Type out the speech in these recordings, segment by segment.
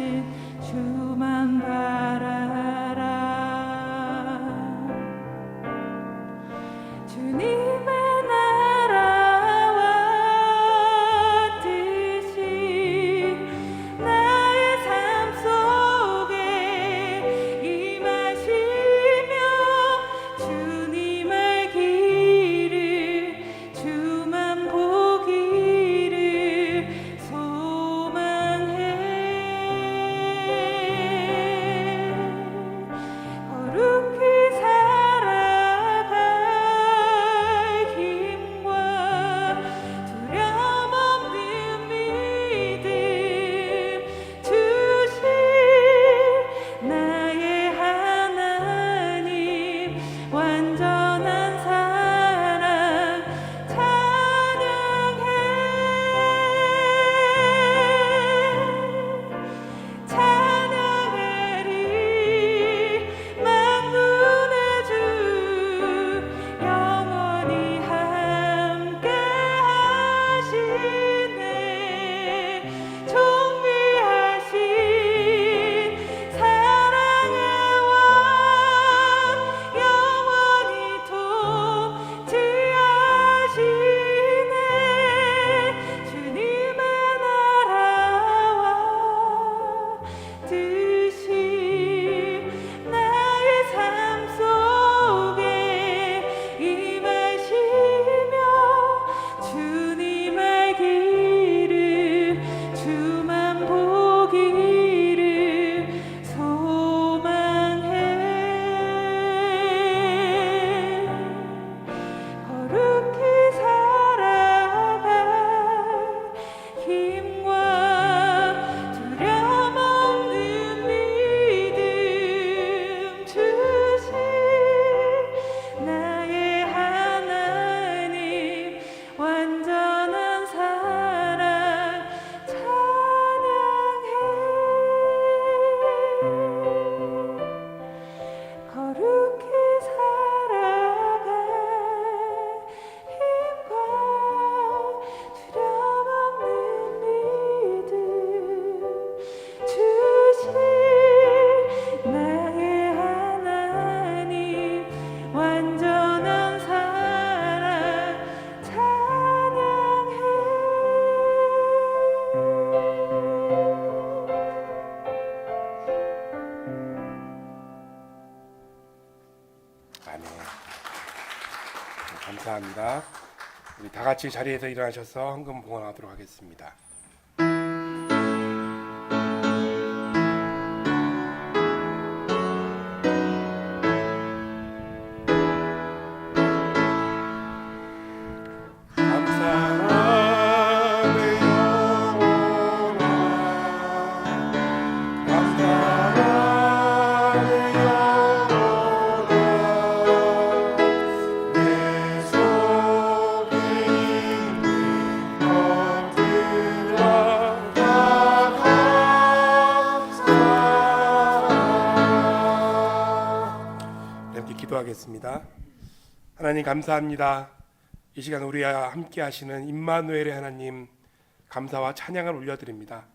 하신 주만 바라라. 주님의 나라와 뜻이 나의 삶 속에 임하시며 주님 알기를 주만 보기를 소망해. 거룩히 살아갈 힘과 두려움 없는 믿음 주실 나의 하나님, 완전한 사랑 찬양해. 찬양하리 만군의 주 영원히 함께 하시네. 존귀하신 사랑의 왕 영원히 통치하시네. 주님의 나라와 뜻이 나의 삶 속에 임하시며 주님 알기를 주만 보기를 소망해. 거룩히 살아갈 힘과 두려움 없는 믿음 주실 나의 하나님, 완전한 사랑 찬양해. 거룩히 살아갈 힘과 두려움 없는 믿음 주실 나의 하나님, 완전한 사랑 찬양해. 아멘. 감사합니다. 우리 다 같이 자리에서 일어나셔서 헌금 봉헌하도록 하겠습니다. 감사하네 영원아, 감사하네 영원아, 내 속에 있는 것들아 다 감사하라. 이렇게 기도하겠습니다. 하나님 감사합니다. 이 시간 우리와 함께 하시는 임마누엘의 하나님, 감사와 찬양을 올려드립니다.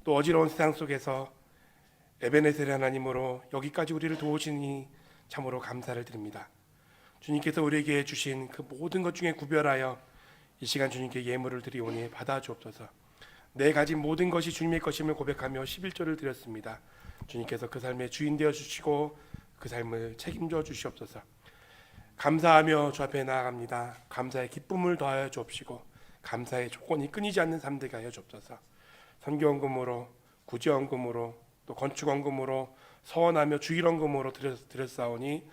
또 어지러운 세상 속에서 에베네셀의 하나님으로 여기까지 우리를 도우시니 참으로 감사를 드립니다. 주님께서 우리에게 주신 그 모든 것 중에 구별하여 이 시간 주님께 예물을 드리오니 받아주옵소서. 내 가진 모든 것이 주님의 것임을 고백하며 11조를 드렸습니다. 주님께서 그 삶의 주인 되어 주시고 그 삶을 책임져 주시옵소서. 감사하며 주 앞에 나아갑니다. 감사의 기쁨을 더하여 주옵시고 감사의 조건이 끊이지 않는 삶 되게 하여 주옵소서. 선교헌금으로, 구제헌금으로, 또 건축헌금으로, 서원하며 주일헌금으로 드렸사오니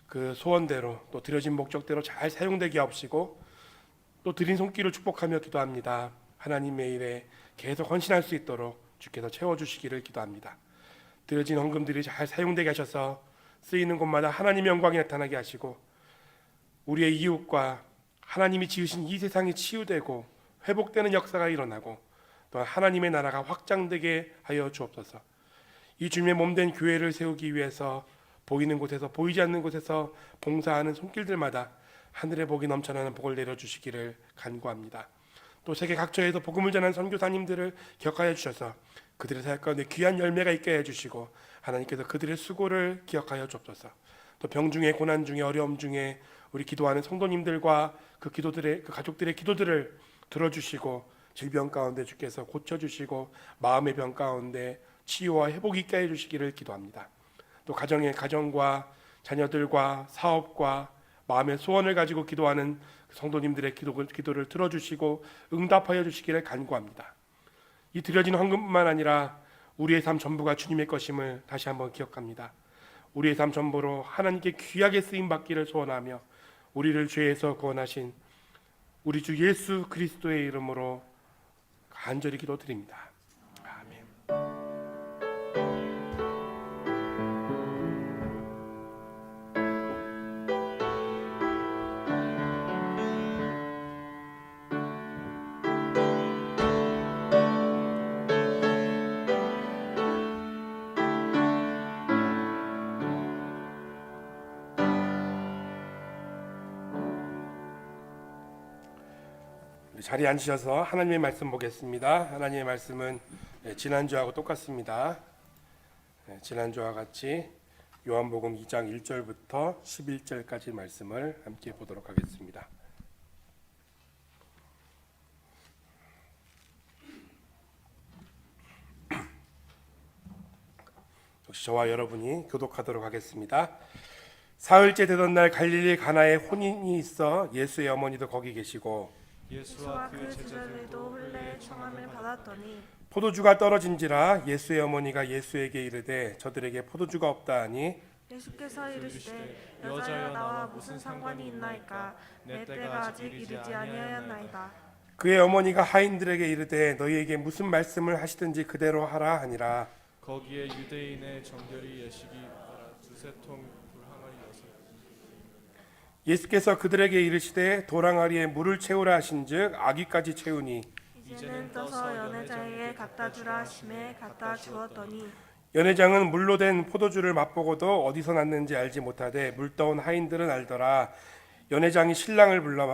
그 소원대로 또 드려진 목적대로 잘 사용되게 하옵시고 또 드린 손길을 축복하며 기도합니다. 하나님의 일에 계속 헌신할 수 있도록 주께서 채워주시기를 기도합니다. 드려진 헌금들이 잘 사용되게 하셔서 쓰이는 곳마다 하나님의 영광이 나타나게 하시고 우리의 이웃과 하나님이 지으신 이 세상이 치유되고 회복되는 역사가 일어나고 또 하나님의 나라가 확장되게 하여 주옵소서. 이 주님의 몸된 교회를 세우기 위해서 보이는 곳에서 보이지 않는 곳에서 봉사하는 손길들마다 하늘의 복이 넘쳐나는 복을 내려주시기를 간구합니다. 또 세계 각처에서 복음을 전하는 선교사님들을 기억하여 주셔서 그들의 사역 가운데 귀한 열매가 있게 해주시고 하나님께서 그들의 수고를 기억하여 주옵소서. 또 병 중에 고난 중에 어려움 중에 우리 기도하는 성도님들과 그 가족들의 기도들을 들어주시고 질병 가운데 주께서 고쳐주시고 마음의 병 가운데 치유와 회복이 있게 해주시기를 기도합니다. 또 가정과 자녀들과 사업과 마음의 소원을 가지고 기도하는 성도님들의 기도를 들어주시고 응답하여 주시기를 간구합니다. 이 드려진 헌금뿐만 아니라 우리의 삶 전부가 주님의 것임을 다시 한번 기억합니다. 우리의 삶 전부로 하나님께 귀하게 쓰임 받기를 소원하며 우리를 죄에서 구원하신 우리 주 예수 그리스도의 이름으로 간절히 기도드립니다. 아멘. 자리에 앉으셔서 하나님의 말씀 보겠습니다. 하나님의 말씀은 지난주하고 똑같습니다. 지난주와 같이 요한복음 2장 1절부터 11절까지 말씀을 함께 보도록 하겠습니다. 역시 저와 여러분이 교독하도록 하겠습니다. 사흘째 되던 날 갈릴리 가나에 혼인이 있어 예수의 어머니도 거기 계시고 예수와 그 제자들도 흘레의 청함을 받았더니 포도주가 떨어진지라 예수의 어머니가 예수에게 이르되 저들에게 포도주가 없다 하니 예수께서 이르시되 여자여 나와 무슨 상관이 있나이까 내 때가 아직 이르지 아니하였나이다. 그의 어머니가 하인들에게 이르되 너희에게 무슨 말씀을 하시든지 그대로 하라 하니라. 거기에 유대인의 정결이 예식이 따라 두세 통 돌항아리 여섯. 예수께서 그들에게 이르시되 돌항아리에 물을 채우라 하신즉 아기까지 채우니 이제는 떠서 연회장에게 갖다 주라 하심에 갖다 주었더니 연회장은 물로 된 포도주를 맛보고도 어디서 났는지 알지 못하되 물 떠온 하인들은 알더라. 연회장이 신랑을 불러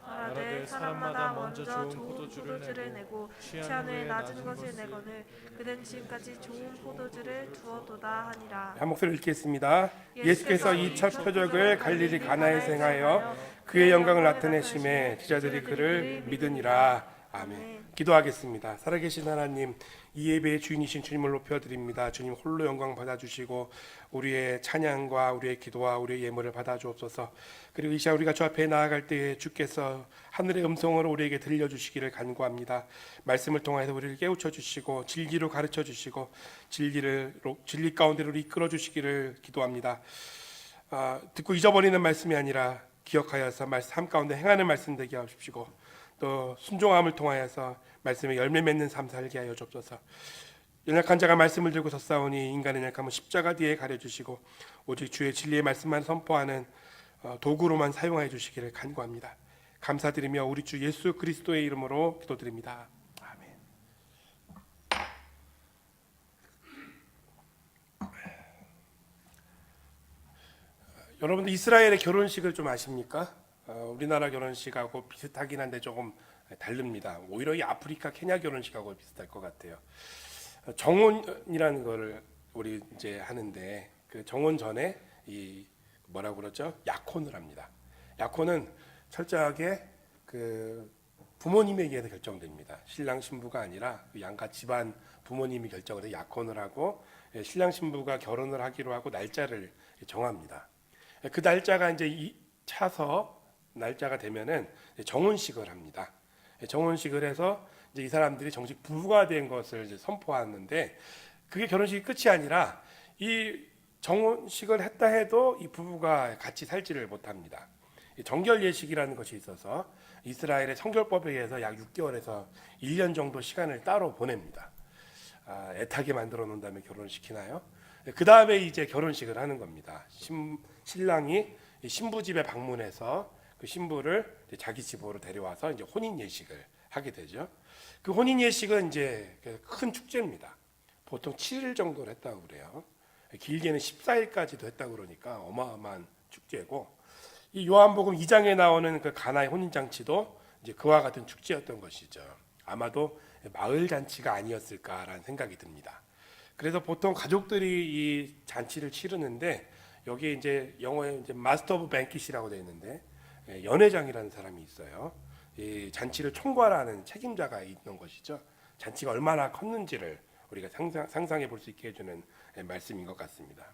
말하되 사람마다 먼저 좋은 포도주를 내고 취한 후에 낮은 것을 내거늘 그는 지금까지 좋은 포도주를 두어도다 하니라. 한 목소리 읽겠습니다. 예수께서 이 첫 표적을 갈릴리 가나에서 행하여 그의 영광을 나타내심에 제자들이 그를 믿으니라. 아멘. 기도하겠습니다. 살아계신 하나님, 이 예배의 주인이신 주님을 높여드립니다. 주님 홀로 영광 받아주시고 우리의 찬양과 우리의 기도와 우리의 예물을 받아주옵소서. 그리고 이 시간 우리가 주 앞에 나아갈 때에 주께서 하늘의 음성으로 우리에게 들려주시기를 간구합니다. 말씀을 통해서 우리를 깨우쳐 주시고 진리로 가르쳐 주시고 진리 가운데로 이끌어 주시기를 기도합니다. 듣고 잊어버리는 말씀이 아니라 기억하여서 삶 가운데 행하는 말씀 되게 하십시고 또 순종함을 통하여서 말씀에 열매 맺는 삶 살게 하여 주옵소서. 연약한 자가 말씀을 들고 섰사오니 인간의 연약함은 십자가 뒤에 가려주시고 오직 주의 진리의 말씀만 선포하는 도구로만 사용하여 주시기를 간구합니다. 감사드리며 우리 주 예수 그리스도의 이름으로 기도드립니다. 아멘. 여러분들 이스라엘의 결혼식을 좀 아십니까? 우리나라 결혼식하고 비슷하긴 한데 조금 다릅니다. 오히려 이 아프리카 케냐 결혼식하고 비슷할 것 같아요. 정혼이라는 거를 우리 이제 하는데 그 정혼 전에 이 뭐라고 그러죠? 약혼을 합니다. 약혼은 철저하게 그 부모님에 의해서 결정됩니다. 신랑 신부가 아니라 그 양가 집안 부모님이 결정을 해서 약혼을 하고 신랑 신부가 결혼을 하기로 하고 날짜를 정합니다. 그 날짜가 이제 차서 날짜가 되면은 정혼식을 합니다. 정혼식을 해서 이제 이 사람들이 정식 부부가 된 것을 이제 선포하는데 그게 결혼식이 끝이 아니라 이 정혼식을 했다 해도 이 부부가 같이 살지를 못합니다. 정결 예식이라는 것이 있어서 이스라엘의 성결법에 의해서 약 6개월에서 1년 정도 시간을 따로 보냅니다. 애타게 만들어 놓은 다음에 결혼시키나요? 그 다음에 이제 결혼식을 하는 겁니다. 신랑이 신부 집에 방문해서 그 신부를 자기 집으로 데려와서 이제 혼인 예식을 하게 되죠. 그 혼인 예식은 이제 큰 축제입니다. 보통 7일 정도를 했다고 그래요. 길게는 14일까지도 했다고 그러니까 어마어마한 축제고 이 요한복음 2장에 나오는 그 가나의 혼인 잔치도 이제 그와 같은 축제였던 것이죠. 아마도 마을 잔치가 아니었을까라는 생각이 듭니다. 그래서 보통 가족들이 이 잔치를 치르는데 여기에 이제 영어에 이제 마스터 오브 뱅킷이라고 되어 있는데 연회장이라는 사람이 있어요. 이 잔치를 총괄하는 책임자가 있는 것이죠. 잔치가 얼마나 컸는지를 우리가 상상해 볼 수 있게 해주는 말씀인 것 같습니다.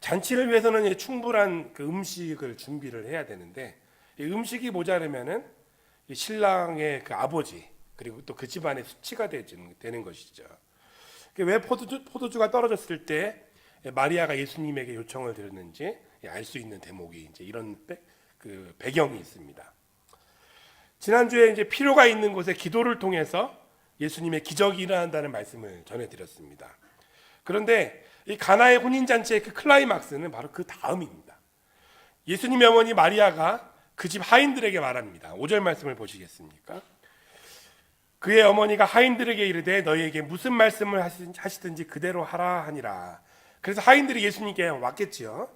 잔치를 위해서는 충분한 그 음식을 준비를 해야 되는데 이 음식이 모자르면은 이 신랑의 그 아버지 그리고 또 그 집안의 수치가 되는 것이죠. 왜 포도주가 떨어졌을 때 마리아가 예수님에게 요청을 드렸는지 알 수 있는 대목이 이제 이런 그 배경이 있습니다. 지난주에 이제 필요가 있는 곳에 기도를 통해서 예수님의 기적이 일어난다는 말씀을 전해드렸습니다. 그런데 이 가나의 혼인잔치의 그 클라이막스는 바로 그 다음입니다. 예수님의 어머니 마리아가 그 집 하인들에게 말합니다. 5절 말씀을 보시겠습니까? 그의 어머니가 하인들에게 이르되 너희에게 무슨 말씀을 하시든지 그대로 하라 하니라. 그래서 하인들이 예수님께 왔겠지요.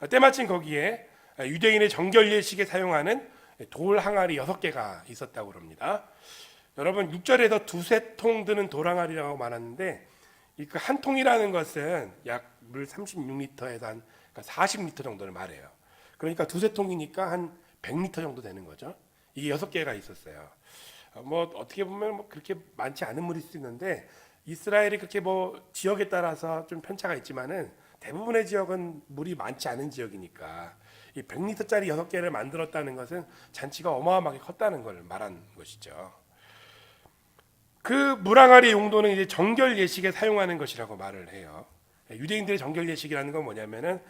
때마침 거기에 유대인의 정결 예식에 사용하는 돌 항아리 6개가 있었다고 합니다. 여러분 6절에서 두세 통 드는 돌 항아리라고 말하는데 이 그 한 통이라는 것은 약 물 36리터에서 한 40리터 정도를 말해요. 그러니까 두세 통이니까 한 100리터 정도 되는 거죠. 이게 6개가 있었어요. 뭐 어떻게 보면 뭐 그렇게 많지 않은 물일 수 있는데 이스라엘이 그렇게 뭐 지역에 따라서 좀 편차가 있지만은 대부분의 지역은 물이 많지 않은 지역이니까 이 100리터짜리 6개를 만들었다는 것은 잔치가 어마어마하게 컸다는 걸 말한 것이죠. 그 물항아리 용도는 이제 정결 예식에 사용하는 것이라고 말을 해요. 유대인들의 정결 예식이라는 건 뭐냐면은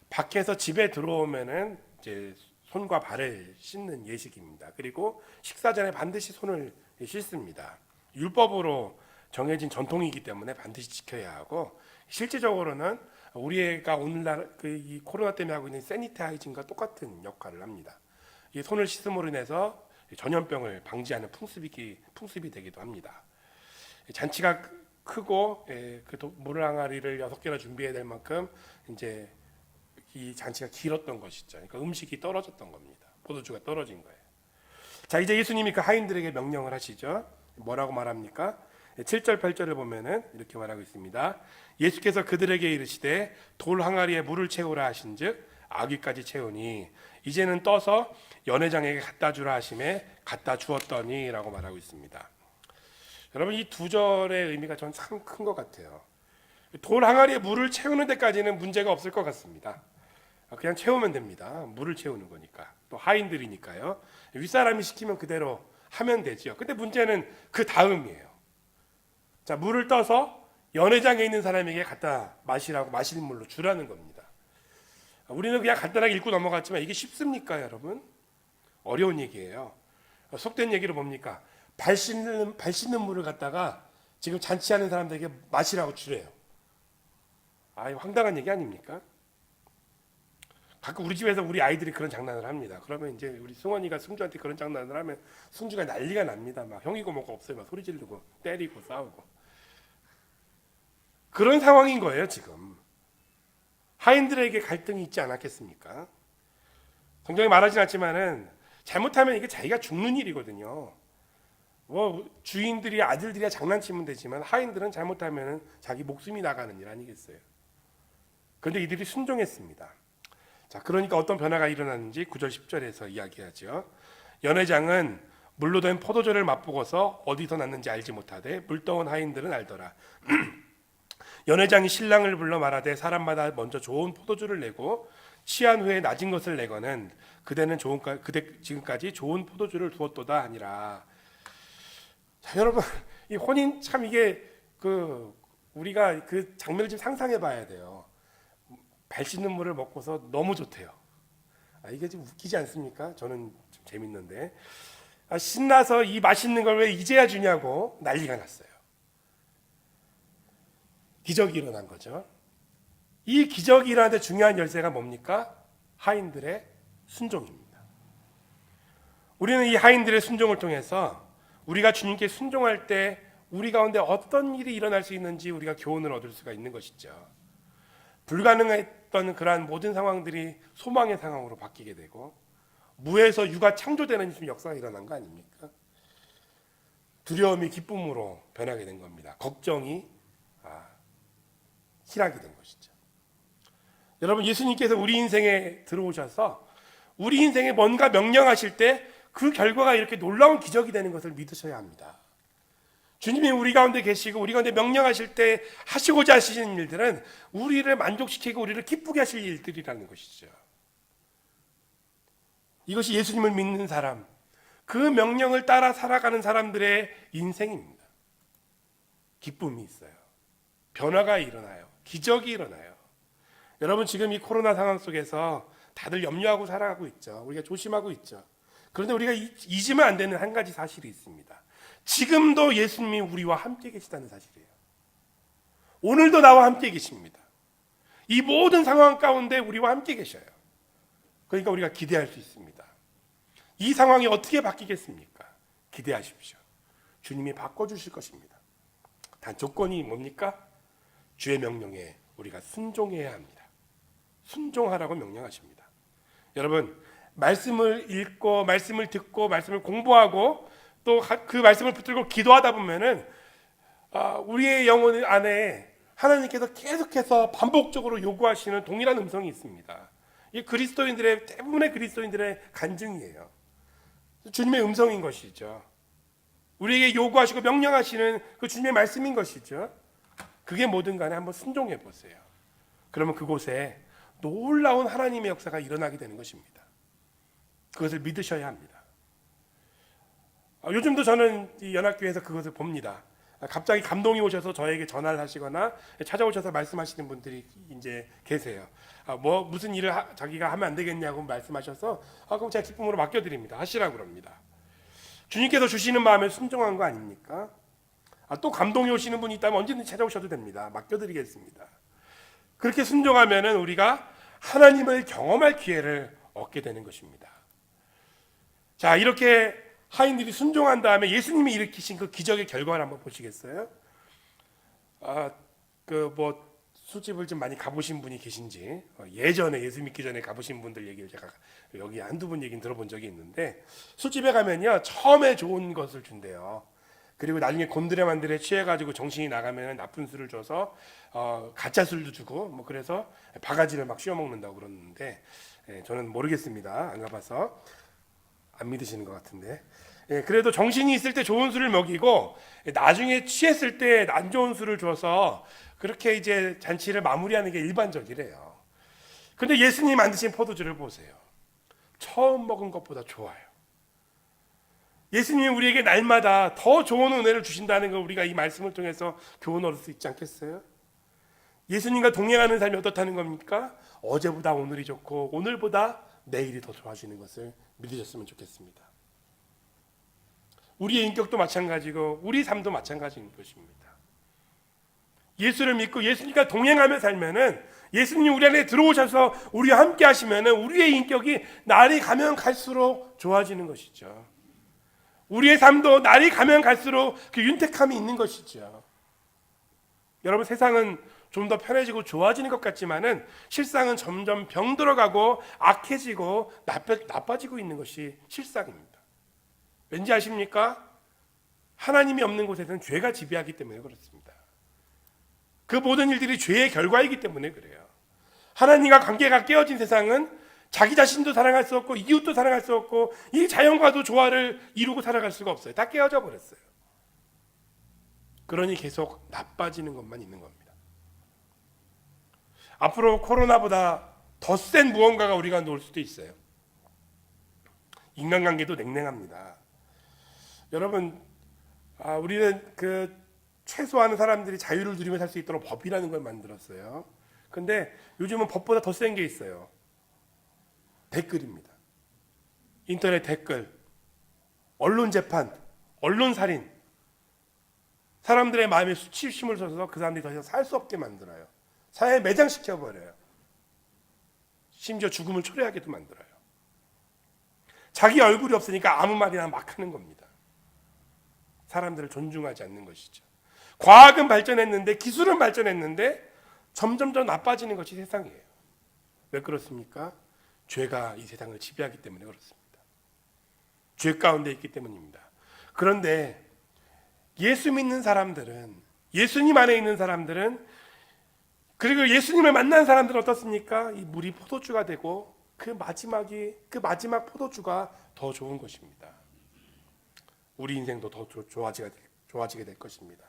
밖에서 집에 들어오면은 이제 손과 발을 씻는 예식입니다. 그리고 식사 전에 반드시 손을 씻습니다. 율법으로 정해진 전통이기 때문에 반드시 지켜야 하고 실제적으로는 우리가 오늘날 이 코로나 때문에 하고 있는 세니타이징과 똑같은 역할을 합니다. 이 손을 씻음으로 인해서 전염병을 방지하는 풍습이 되기도 합니다. 잔치가 크고 그 물항아리를 6개나 준비해야 될 만큼 이제 이 잔치가 길었던 것이죠. 그러니까 음식이 떨어졌던 겁니다. 포도주가 떨어진 거예요. 자, 이제 예수님이 그 하인들에게 명령을 하시죠. 뭐라고 말합니까? 7절 8절을 보면은 이렇게 말하고 있습니다. 예수께서 그들에게 이르시되 돌 항아리에 물을 채우라 하신즉 아귀까지 채우니 이제는 떠서 연회장에게 갖다 주라 하심에 갖다 주었더니라고 말하고 있습니다. 여러분 이 두 절의 의미가 전 참 큰 것 같아요. 돌 항아리에 물을 채우는 데까지는 문제가 없을 것 같습니다. 그냥 채우면 됩니다. 물을 채우는 거니까. 또 하인들이니까요. 윗사람이 시키면 그대로 하면 되죠. 근데 문제는 그 다음이에요. 자, 물을 떠서 연회장에 있는 사람에게 갖다 마시라고 마실 물로 주라는 겁니다. 우리는 그냥 간단하게 읽고 넘어갔지만 이게 쉽습니까, 여러분? 어려운 얘기예요. 속된 얘기로 뭡니까? 발 씻는 물을 갖다가 지금 잔치하는 사람들에게 마시라고 주래요. 이거 황당한 얘기 아닙니까? 가끔 우리 집에서 우리 아이들이 그런 장난을 합니다. 그러면 이제 우리 승원이가 승주한테 그런 장난을 하면 승주가 난리가 납니다. 막 형이고 뭐고 없어요. 막 소리 지르고 때리고 싸우고. 그런 상황인 거예요, 지금. 하인들에게 갈등이 있지 않았겠습니까? 성경이 말하진 않지만은 잘못하면 이게 자기가 죽는 일이거든요. 뭐 주인들이 아들들이야 장난치면 되지만 하인들은 잘못하면 자기 목숨이 나가는 일 아니겠어요? 그런데 이들이 순종했습니다. 자, 그러니까 어떤 변화가 일어났는지 9절 10절에서 이야기하죠. 연회장은 물로 된 포도주를 맛보고서 어디서 났는지 알지 못하되 물떠온 하인들은 알더라. 연회장이 신랑을 불러 말하되 사람마다 먼저 좋은 포도주를 내고 취한 후에 낮은 것을 내거는 그대 지금까지 좋은 포도주를 두었도다 하니라. 자, 여러분 이 혼인 참 이게 우리가 그 장면을 좀 상상해 봐야 돼요. 발 씻는 물을 먹고서 너무 좋대요. 이게 좀 웃기지 않습니까? 저는 좀 재밌는데 신나서 이 맛있는 걸 왜 이제야 주냐고 난리가 났어요. 기적이 일어난 거죠. 이 기적이 일어나는데 중요한 열쇠가 뭡니까? 하인들의 순종입니다. 우리는 이 하인들의 순종을 통해서 우리가 주님께 순종할 때 우리 가운데 어떤 일이 일어날 수 있는지 우리가 교훈을 얻을 수가 있는 것이죠. 불가능했던 그러한 모든 상황들이 소망의 상황으로 바뀌게 되고 무에서 유가 창조되는 지금 역사가 일어난 거 아닙니까? 두려움이 기쁨으로 변하게 된 겁니다. 걱정이 희락이 된 것이죠. 여러분, 예수님께서 우리 인생에 들어오셔서 우리 인생에 뭔가 명령하실 때 그 결과가 이렇게 놀라운 기적이 되는 것을 믿으셔야 합니다. 주님이 우리 가운데 계시고 우리 가운데 명령하실 때 하시고자 하시는 일들은 우리를 만족시키고 우리를 기쁘게 하실 일들이라는 것이죠. 이것이 예수님을 믿는 사람, 그 명령을 따라 살아가는 사람들의 인생입니다. 기쁨이 있어요. 변화가 일어나요. 기적이 일어나요. 여러분, 지금 이 코로나 상황 속에서 다들 염려하고 살아가고 있죠. 우리가 조심하고 있죠. 그런데 우리가 잊으면 안 되는 한 가지 사실이 있습니다. 지금도 예수님이 우리와 함께 계시다는 사실이에요. 오늘도 나와 함께 계십니다. 이 모든 상황 가운데 우리와 함께 계셔요. 그러니까 우리가 기대할 수 있습니다. 이 상황이 어떻게 바뀌겠습니까? 기대하십시오. 주님이 바꿔주실 것입니다. 단 조건이 뭡니까? 주의 명령에 우리가 순종해야 합니다. 순종하라고 명령하십니다. 여러분, 말씀을 읽고 말씀을 듣고 말씀을 공부하고 또 그 말씀을 붙들고 기도하다 보면은 우리의 영혼 안에 하나님께서 계속해서 반복적으로 요구하시는 동일한 음성이 있습니다. 이 그리스도인들의 대부분의 그리스도인들의 간증이에요. 주님의 음성인 것이죠. 우리에게 요구하시고 명령하시는 그 주님의 말씀인 것이죠. 그게 뭐든 간에 한번 순종해 보세요. 그러면 그곳에 놀라운 하나님의 역사가 일어나게 되는 것입니다. 그것을 믿으셔야 합니다. 요즘도 저는 이 연합교회에서 그것을 봅니다. 갑자기 감동이 오셔서 저에게 전화를 하시거나 찾아오셔서 말씀하시는 분들이 이제 계세요. 무슨 일을 자기가 하면 안 되겠냐고 말씀하셔서 그럼 제가 기쁨으로 맡겨드립니다. 하시라고 그럽니다. 주님께서 주시는 마음에 순종한 거 아닙니까? 또 감동이 오시는 분이 있다면 언제든지 찾아오셔도 됩니다. 맡겨드리겠습니다. 그렇게 순종하면은 우리가 하나님을 경험할 기회를 얻게 되는 것입니다. 자, 이렇게 하인들이 순종한 다음에 예수님이 일으키신 그 기적의 결과를 한번 보시겠어요? 술집을 좀 많이 가보신 분이 계신지, 예전에 예수 믿기 전에 가보신 분들 얘기를 제가 여기 한두 분 얘기는 들어본 적이 있는데, 술집에 가면요 처음에 좋은 것을 준대요. 그리고 나중에 곤드레만드레 취해가지고 정신이 나가면 나쁜 술을 줘서 가짜 술도 주고 그래서 바가지를 막 씌워 먹는다고 그러는데, 저는 모르겠습니다. 안 가봐서. 안 믿으시는 것 같은데, 그래도 정신이 있을 때 좋은 술을 먹이고 나중에 취했을 때 안 좋은 술을 줘서 그렇게 이제 잔치를 마무리하는 게 일반적이래요. 근데 예수님 만드신 포도주를 보세요. 처음 먹은 것보다 좋아요. 예수님이 우리에게 날마다 더 좋은 은혜를 주신다는 걸 우리가 이 말씀을 통해서 교훈 얻을 수 있지 않겠어요? 예수님과 동행하는 삶이 어떻다는 겁니까? 어제보다 오늘이 좋고 오늘보다 내일이 더 좋아지는 것을 믿으셨으면 좋겠습니다. 우리의 인격도 마찬가지고 우리 삶도 마찬가지인 것입니다. 예수를 믿고 예수님과 동행하며 살면은, 예수님이 우리 안에 들어오셔서 우리와 함께 하시면은 우리의 인격이 날이 가면 갈수록 좋아지는 것이죠. 우리의 삶도 날이 가면 갈수록 그 윤택함이 있는 것이죠. 여러분, 세상은 좀 더 편해지고 좋아지는 것 같지만은 실상은 점점 병들어가고 악해지고 나빠지고 있는 것이 실상입니다. 왠지 아십니까? 하나님이 없는 곳에서는 죄가 지배하기 때문에 그렇습니다. 그 모든 일들이 죄의 결과이기 때문에 그래요. 하나님과 관계가 깨어진 세상은 자기 자신도 사랑할 수 없고 이웃도 사랑할 수 없고 이 자연과도 조화를 이루고 살아갈 수가 없어요. 다 깨어져 버렸어요. 그러니 계속 나빠지는 것만 있는 겁니다. 앞으로 코로나보다 더 센 무언가가 우리가 놓을 수도 있어요. 인간관계도 냉랭합니다. 여러분, 우리는 그 최소한 사람들이 자유를 누리며 살 수 있도록 법이라는 걸 만들었어요. 근데 요즘은 법보다 더 센 게 있어요. 댓글입니다. 인터넷 댓글, 언론 재판, 언론 살인. 사람들의 마음에 수치심을 줘서 그 사람들이 더 이상 살 수 없게 만들어요. 사회에 매장시켜버려요. 심지어 죽음을 초래하게도 만들어요. 자기 얼굴이 없으니까 아무 말이나 막 하는 겁니다. 사람들을 존중하지 않는 것이죠. 과학은 발전했는데, 기술은 발전했는데 점점 더 나빠지는 것이 세상이에요. 왜 그렇습니까? 죄가 이 세상을 지배하기 때문에 그렇습니다. 죄 가운데 있기 때문입니다. 그런데 예수 믿는 사람들은, 예수님 안에 있는 사람들은, 그리고 예수님을 만난 사람들은 어떻습니까? 이 물이 포도주가 되고 그 마지막 포도주가 더 좋은 것입니다. 우리 인생도 더 좋아지게 될 것입니다.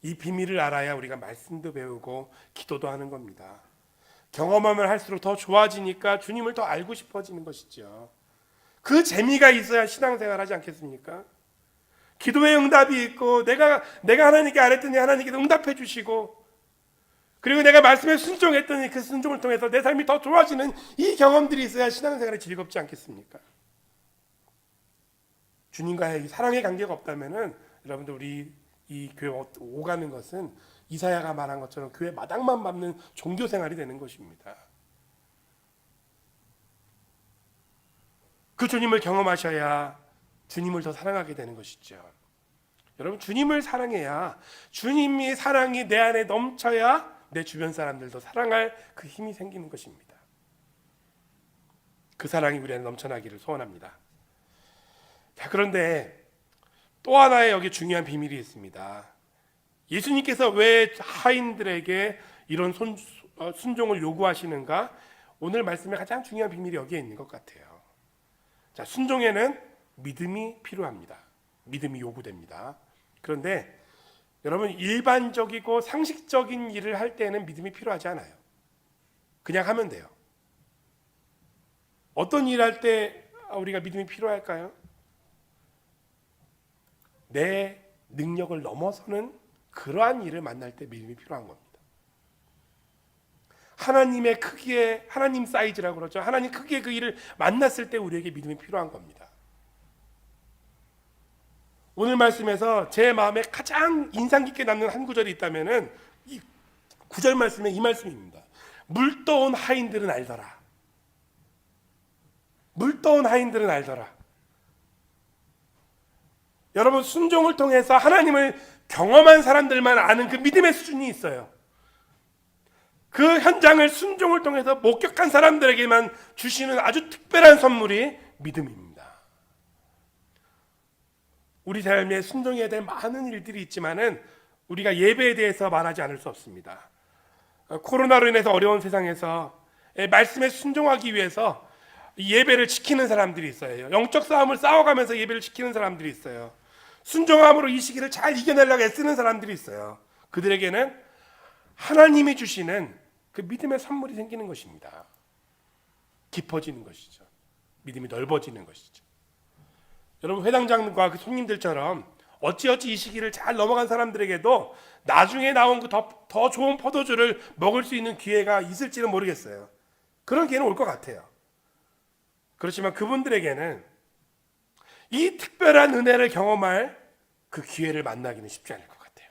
이 비밀을 알아야 우리가 말씀도 배우고 기도도 하는 겁니다. 경험하면 할수록 더 좋아지니까 주님을 더 알고 싶어지는 것이죠. 그 재미가 있어야 신앙생활 하지 않겠습니까? 기도의 응답이 있고 내가 하나님께 아뢰더니 하나님께서 응답해 주시고, 그리고 내가 말씀에 순종했더니 그 순종을 통해서 내 삶이 더 좋아지는 이 경험들이 있어야 신앙생활이 즐겁지 않겠습니까? 주님과의 사랑의 관계가 없다면은 여러분들 우리 이 교회 오가는 것은 이사야가 말한 것처럼 교회 마당만 밟는 종교 생활이 되는 것입니다. 그 주님을 경험하셔야 주님을 더 사랑하게 되는 것이죠. 여러분, 주님을 사랑해야, 주님이 사랑이 내 안에 넘쳐야 내 주변 사람들도 사랑할 그 힘이 생기는 것입니다. 그 사랑이 우리 안에 넘쳐나기를 소원합니다. 자, 그런데 또 하나의 여기 중요한 비밀이 있습니다. 예수님께서 왜 하인들에게 이런 순종을 요구하시는가? 오늘 말씀의 가장 중요한 비밀이 여기에 있는 것 같아요. 자, 순종에는 믿음이 필요합니다. 믿음이 요구됩니다. 그런데 여러분, 일반적이고 상식적인 일을 할 때는 믿음이 필요하지 않아요. 그냥 하면 돼요. 어떤 일을 할 때 우리가 믿음이 필요할까요? 내 능력을 넘어서는 그러한 일을 만날 때 믿음이 필요한 겁니다. 하나님의 크기의, 하나님 사이즈라고 그러죠. 하나님 크기의 그 일을 만났을 때 우리에게 믿음이 필요한 겁니다. 오늘 말씀에서 제 마음에 가장 인상 깊게 남는 한 구절이 있다면은 이 구절 말씀에 이 말씀입니다. 물떠온 하인들은 알더라. 물떠온 하인들은 알더라. 여러분, 순종을 통해서 하나님을 경험한 사람들만 아는 그 믿음의 수준이 있어요. 그 현장을 순종을 통해서 목격한 사람들에게만 주시는 아주 특별한 선물이 믿음입니다. 우리 삶에 순종해야 될 많은 일들이 있지만은 우리가 예배에 대해서 말하지 않을 수 없습니다. 코로나로 인해서 어려운 세상에서 말씀에 순종하기 위해서 예배를 지키는 사람들이 있어요. 영적 싸움을 싸워가면서 예배를 지키는 사람들이 있어요. 순종함으로 이 시기를 잘 이겨내려고 애쓰는 사람들이 있어요. 그들에게는 하나님이 주시는 그 믿음의 선물이 생기는 것입니다. 깊어지는 것이죠. 믿음이 넓어지는 것이죠. 여러분, 회당장과 그 손님들처럼 어찌어찌 이 시기를 잘 넘어간 사람들에게도 나중에 나온 그 더 좋은 포도주를 먹을 수 있는 기회가 있을지는 모르겠어요. 그런 기회는 올 것 같아요. 그렇지만 그분들에게는 이 특별한 은혜를 경험할 그 기회를 만나기는 쉽지 않을 것 같아요.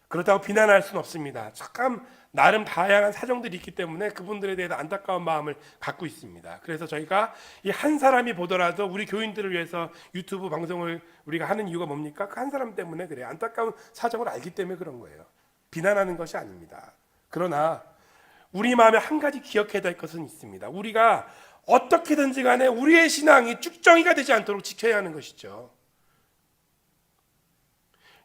그렇다고 비난할 수는 없습니다. 참 나름 다양한 사정들이 있기 때문에 그분들에 대해서 안타까운 마음을 갖고 있습니다. 그래서 저희가 이 한 사람이 보더라도 우리 교인들을 위해서 유튜브 방송을 우리가 하는 이유가 뭡니까? 그 한 사람 때문에 그래요. 안타까운 사정을 알기 때문에 그런 거예요. 비난하는 것이 아닙니다. 그러나 우리 마음에 한 가지 기억해야 될 것은 있습니다. 우리가 어떻게든지 간에 우리의 신앙이 쭉정이가 되지 않도록 지켜야 하는 것이죠.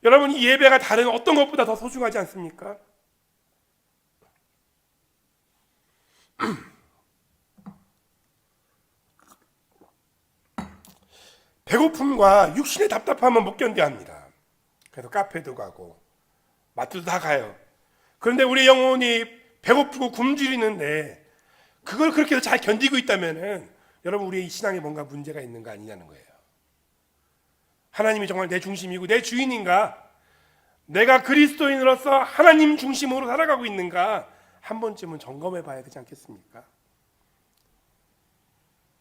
여러분, 이 예배가 다른 어떤 것보다 더 소중하지 않습니까? 배고픔과 육신의 답답함은 못 견뎌합니다. 그래서 카페도 가고 마트도 다 가요. 그런데 우리 영혼이 배고프고 굶주리는데 그걸 그렇게 해서 잘 견디고 있다면은 여러분, 우리의 신앙에 뭔가 문제가 있는 거 아니냐는 거예요. 하나님이 정말 내 중심이고 내 주인인가? 내가 그리스도인으로서 하나님 중심으로 살아가고 있는가? 한 번쯤은 점검해 봐야 되지 않겠습니까?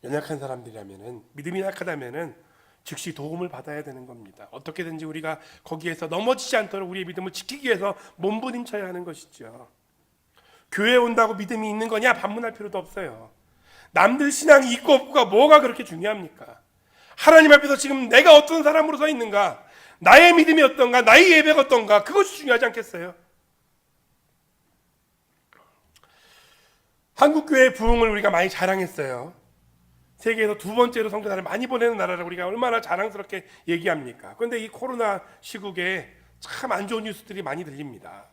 연약한 사람들이라면은, 믿음이 약하다면은 즉시 도움을 받아야 되는 겁니다. 어떻게든지 우리가 거기에서 넘어지지 않도록 우리의 믿음을 지키기 위해서 몸부림쳐야 하는 것이죠. 교회에 온다고 믿음이 있는 거냐? 반문할 필요도 없어요. 남들 신앙이 있고 없고가 뭐가 그렇게 중요합니까? 하나님 앞에서 지금 내가 어떤 사람으로 서 있는가? 나의 믿음이 어떤가? 나의 예배가 어떤가? 그것이 중요하지 않겠어요? 한국교회의 부흥을 우리가 많이 자랑했어요. 세계에서 두 번째로 선교사를 많이 보내는 나라라고 우리가 얼마나 자랑스럽게 얘기합니까? 그런데 이 코로나 시국에 참 안 좋은 뉴스들이 많이 들립니다.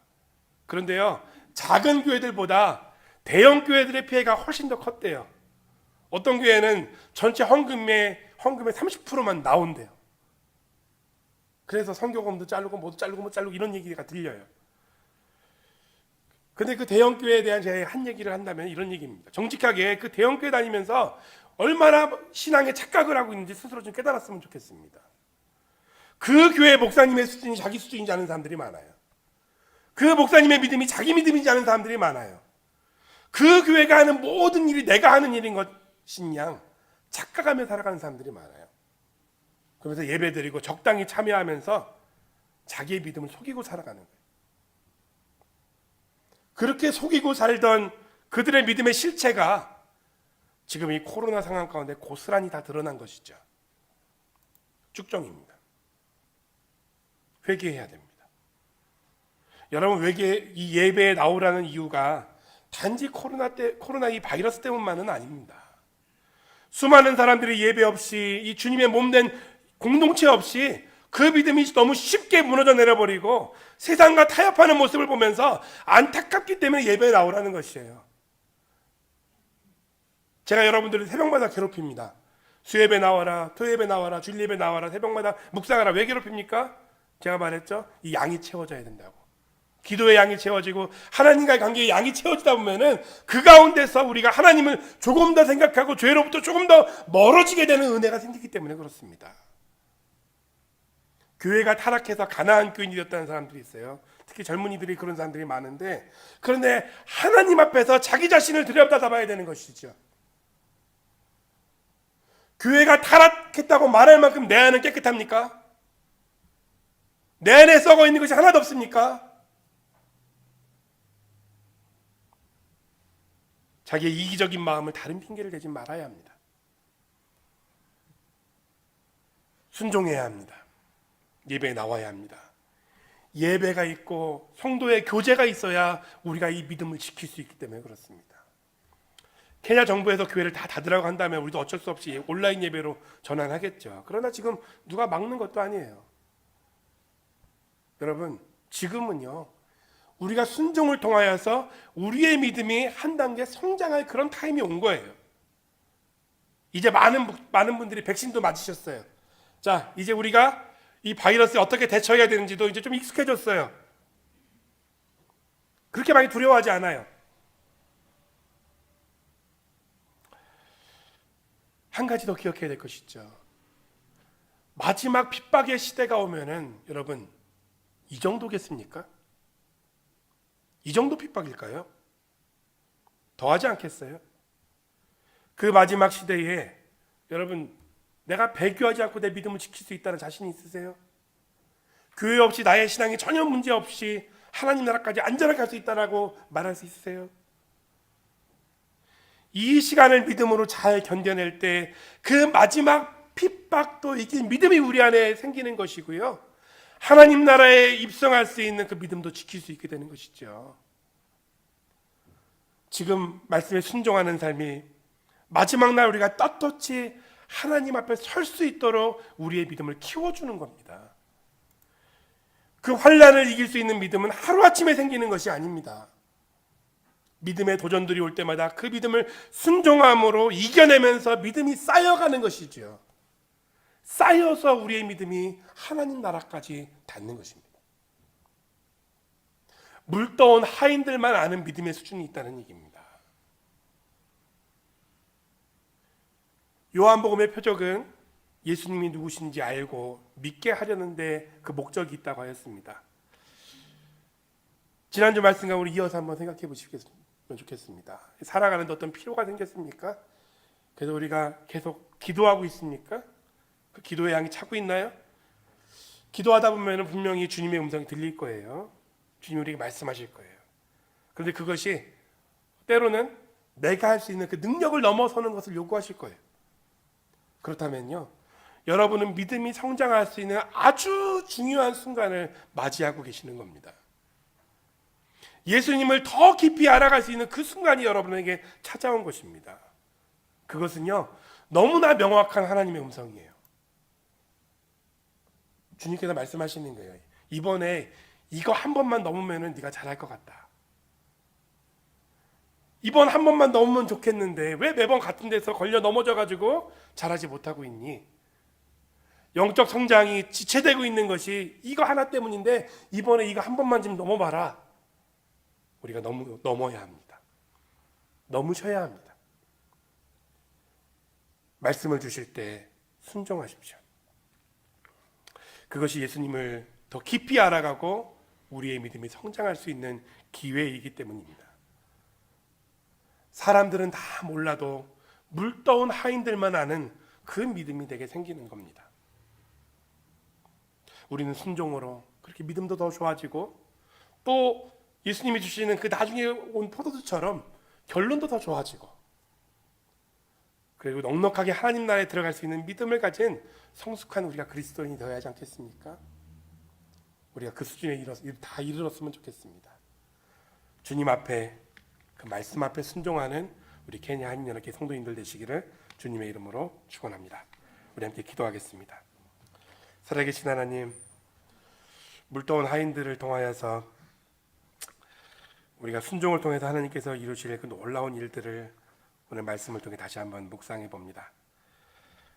그런데요, 작은 교회들보다 대형 교회들의 피해가 훨씬 더 컸대요. 어떤 교회는 전체 헌금의 30%만 나온대요. 그래서 선교금도 자르고 모두 자르고 못 자르고 이런 얘기가 들려요. 근데 그 대형 교회에 대한 제가 한 얘기를 한다면 이런 얘기입니다. 정직하게 그 대형 교회 다니면서 얼마나 신앙에 착각을 하고 있는지 스스로 좀 깨달았으면 좋겠습니다. 그 교회 목사님의 수준이 자기 수준인지 아는 사람들이 많아요. 그 목사님의 믿음이 자기 믿음인지 아는 사람들이 많아요. 그 교회가 하는 모든 일이 내가 하는 일인 것인 양 착각하며 살아가는 사람들이 많아요. 그러면서 예배드리고 적당히 참여하면서 자기의 믿음을 속이고 살아가는 거예요. 그렇게 속이고 살던 그들의 믿음의 실체가 지금 이 코로나 상황 가운데 고스란히 다 드러난 것이죠. 쭉정입니다. 회개해야 됩니다. 여러분, 이 예배에 나오라는 이유가 단지 코로나 이 바이러스 때문만은 아닙니다. 수많은 사람들이 예배 없이 이 주님의 몸된 공동체 없이 그 믿음이 너무 쉽게 무너져 내려버리고 세상과 타협하는 모습을 보면서 안타깝기 때문에 예배에 나오라는 것이에요. 제가 여러분들을 새벽마다 괴롭힙니다. 수예배 나와라, 토예배 나와라, 주일예배 나와라, 새벽마다 묵상하라. 왜 괴롭힙니까? 제가 말했죠. 이 양이 채워져야 된다고. 기도의 양이 채워지고 하나님과의 관계의 양이 채워지다 보면은 그 가운데서 우리가 하나님을 조금 더 생각하고 죄로부터 조금 더 멀어지게 되는 은혜가 생기기 때문에 그렇습니다. 교회가 타락해서 가나안 교인이 되었다는 사람들이 있어요. 특히 젊은이들이 그런 사람들이 많은데, 그런데 하나님 앞에서 자기 자신을 들여다봐야 되는 것이죠. 교회가 타락했다고 말할 만큼 내 안은 깨끗합니까? 내 안에 썩어 있는 것이 하나도 없습니까? 자기의 이기적인 마음을 다른 핑계를 대지 말아야 합니다. 순종해야 합니다. 예배에 나와야 합니다. 예배가 있고 성도의 교제가 있어야 우리가 이 믿음을 지킬 수 있기 때문에 그렇습니다. 케냐 정부에서 교회를 다 닫으라고 한다면 우리도 어쩔 수 없이 온라인 예배로 전환하겠죠. 그러나 지금 누가 막는 것도 아니에요. 여러분, 지금은요, 우리가 순종을 통하여서 우리의 믿음이 한 단계 성장할 그런 타임이 온 거예요. 이제 많은 분들이 백신도 맞으셨어요. 자, 이제 우리가 이 바이러스에 어떻게 대처해야 되는지도 이제 좀 익숙해졌어요. 그렇게 많이 두려워하지 않아요. 한 가지 더 기억해야 될 것이 있죠. 마지막 핍박의 시대가 오면은 여러분, 이 정도겠습니까? 이 정도 핍박일까요? 더하지 않겠어요? 그 마지막 시대에 여러분, 내가 배교하지 않고 내 믿음을 지킬 수 있다는 자신이 있으세요? 교회 없이 나의 신앙이 전혀 문제 없이 하나님 나라까지 안전하게 갈 수 있다라고 말할 수 있으세요? 이 시간을 믿음으로 잘 견뎌낼 때 그 마지막 핍박도 이긴 믿음이 우리 안에 생기는 것이고요, 하나님 나라에 입성할 수 있는 그 믿음도 지킬 수 있게 되는 것이죠. 지금 말씀에 순종하는 삶이 마지막 날 우리가 떳떳이 하나님 앞에 설 수 있도록 우리의 믿음을 키워주는 겁니다. 그 환난을 이길 수 있는 믿음은 하루아침에 생기는 것이 아닙니다. 믿음의 도전들이 올 때마다 그 믿음을 순종함으로 이겨내면서 믿음이 쌓여가는 것이죠. 쌓여서 우리의 믿음이 하나님 나라까지 닿는 것입니다. 물떠온 하인들만 아는 믿음의 수준이 있다는 얘기입니다. 요한복음의 표적은 예수님이 누구신지 알고 믿게 하려는데 그 목적이 있다고 하였습니다. 지난주 말씀과 우리 이어서 한번 생각해 보시면 좋겠습니다. 살아가는데 어떤 필요가 생겼습니까? 그래서 우리가 계속 기도하고 있습니까? 그 기도의 양이 차고 있나요? 기도하다 보면 분명히 주님의 음성이 들릴 거예요. 주님이 우리에게 말씀하실 거예요. 그런데 그것이 때로는 내가 할 수 있는 그 능력을 넘어서는 것을 요구하실 거예요. 그렇다면요, 여러분은 믿음이 성장할 수 있는 아주 중요한 순간을 맞이하고 계시는 겁니다. 예수님을 더 깊이 알아갈 수 있는 그 순간이 여러분에게 찾아온 것입니다. 그것은요, 너무나 명확한 하나님의 음성이에요. 주님께서 말씀하시는 거예요. 이번에 이거 한 번만 넘으면 네가 잘할 것 같다. 이번 한 번만 넘으면 좋겠는데 왜 매번 같은 데서 걸려 넘어져가지고 잘하지 못하고 있니? 영적 성장이 지체되고 있는 것이 이거 하나 때문인데 이번에 이거 한 번만 좀 넘어봐라. 우리가 넘어야 합니다. 넘으셔야 합니다. 말씀을 주실 때 순종하십시오. 그것이 예수님을 더 깊이 알아가고 우리의 믿음이 성장할 수 있는 기회이기 때문입니다. 사람들은 다 몰라도 물떠온 하인들만 아는 그 믿음이 내게 생기는 겁니다. 우리는 순종으로 그렇게 믿음도 더 좋아지고 또 예수님이 주시는 그 나중에 온 포도주처럼 결론도 더 좋아지고 그리고 넉넉하게 하나님 나라에 들어갈 수 있는 믿음을 가진 성숙한 우리가 그리스도인이 되어야 하지 않겠습니까? 우리가 그 수준에 다 이르렀으면 좋겠습니다. 주님 앞에 그 말씀 앞에 순종하는 우리 케냐 한인연합회 성도인들 되시기를 주님의 이름으로 축원합니다. 우리 함께 기도하겠습니다. 살아계신 하나님, 물떠온 하인들을 통하여서 우리가 순종을 통해서 하나님께서 이루실 그 놀라운 일들을 오늘 말씀을 통해 다시 한번 묵상해 봅니다.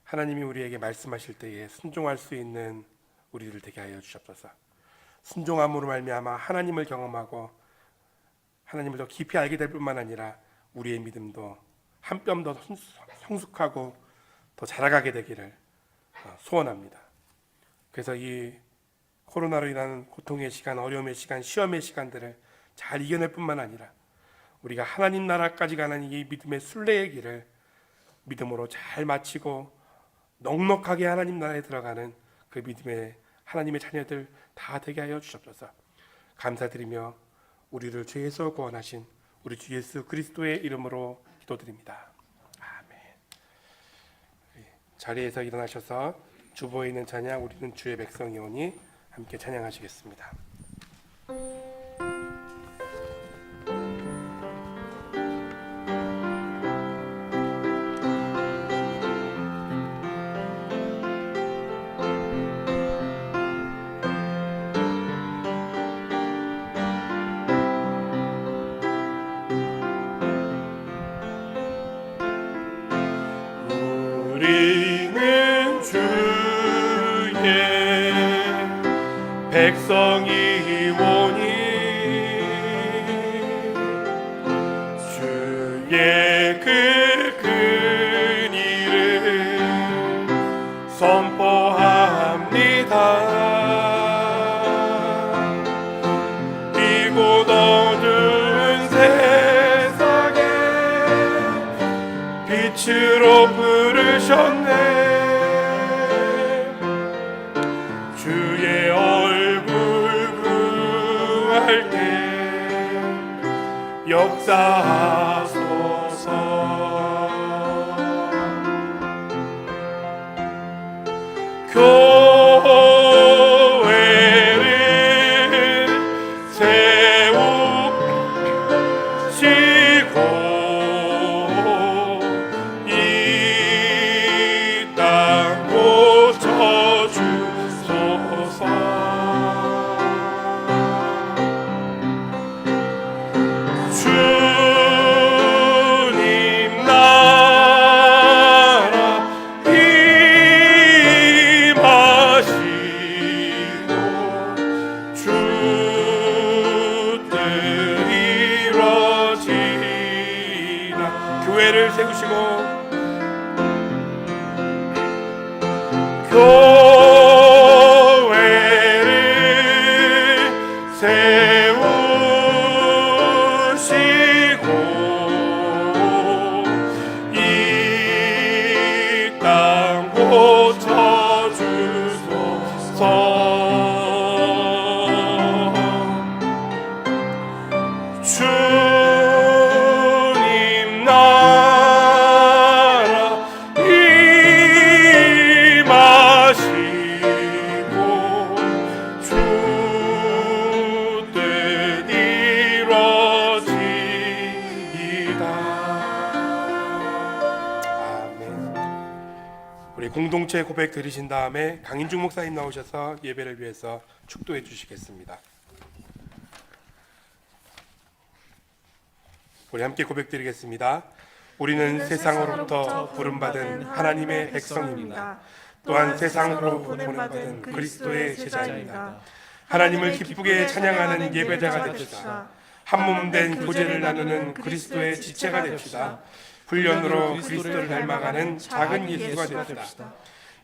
하나님이 우리에게 말씀하실 때에 순종할 수 있는 우리들 되게 하여 주옵소서. 순종함으로 말미암아 하나님을 경험하고 하나님을 더 깊이 알게 될 뿐만 아니라 우리의 믿음도 한 뼘 더 성숙하고 더 자라가게 되기를 소원합니다. 그래서 이 코로나로 인한 고통의 시간, 어려움의 시간, 시험의 시간들을 잘 이겨낼 뿐만 아니라 우리가 하나님 나라까지 가는 이 믿음의 순례의 길을 믿음으로 잘 마치고 넉넉하게 하나님 나라에 들어가는 그 믿음의 하나님의 자녀들 다 되게 하여 주옵소서. 감사드리며 우리를 죄에서 구원하신 우리 주 예수 그리스도의 이름으로 기도드립니다. 아멘. 자리에서 일어나셔서 주보에 있는 찬양 우리는 주의 백성이오니 함께 찬양하시겠습니다. 우리는 주의 백성이오니 주의 그 큰 일을 선포합니다. 이곳 어두운 세상에 빛으로 부르셨네. 주의 얼굴 구할 때 역사하소서. 교회를 세우시고 주 공동체 고백 드리신 다음에 강인중 목사님 나오셔서 예배를 위해서 축도해 주시겠습니다. 우리 함께 고백 드리겠습니다. 우리는 세상으로부터 부름받은 하나님의 백성입니다. 또한 세상으로 보냄받은 그리스도의 제자입니다. 하나님을 기쁘게 찬양하는 예배자가 됩시다. 한 몸 된 교제를 나누는 그리스도의 지체가 됩시다. 훈련으로 그리스도를 닮아가는 작은 예수가 됩시다.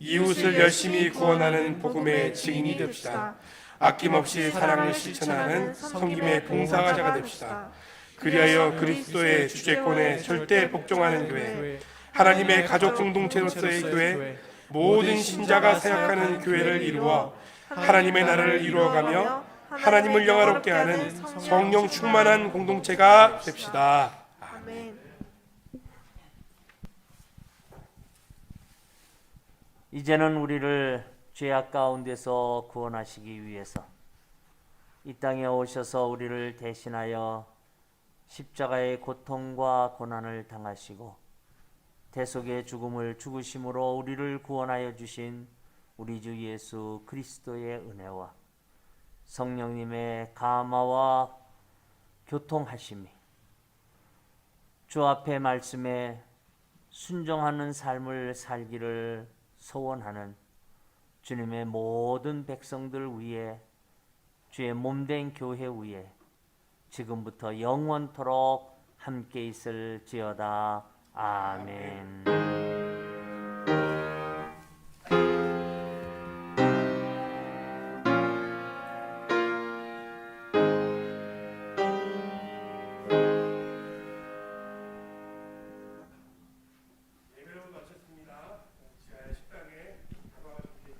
이웃을 열심히 구원하는 복음의 증인이 됩시다. 아낌없이 사랑을 실천하는 섬김의 봉사자가 됩시다. 그리하여 그리스도의 주재권에 절대 복종하는 교회, 하나님의 가족 공동체로서의 교회, 모든 신자가 사역하는 교회를 이루어 하나님의 나라를 이루어가며 하나님을 영화롭게 하는 성령 충만한 공동체가 됩시다. 아멘. 이제는 우리를 죄악 가운데서 구원하시기 위해서 이 땅에 오셔서 우리를 대신하여 십자가의 고통과 고난을 당하시고 대속의 죽음을 죽으심으로 우리를 구원하여 주신 우리 주 예수 그리스도의 은혜와 성령님의 감화와 교통하심이 주 앞의 말씀에 순종하는 삶을 살기를 소원하는 주님의 모든 백성들 위에 주의 몸된 교회 위에 지금부터 영원토록 함께 있을지어다. 아멘.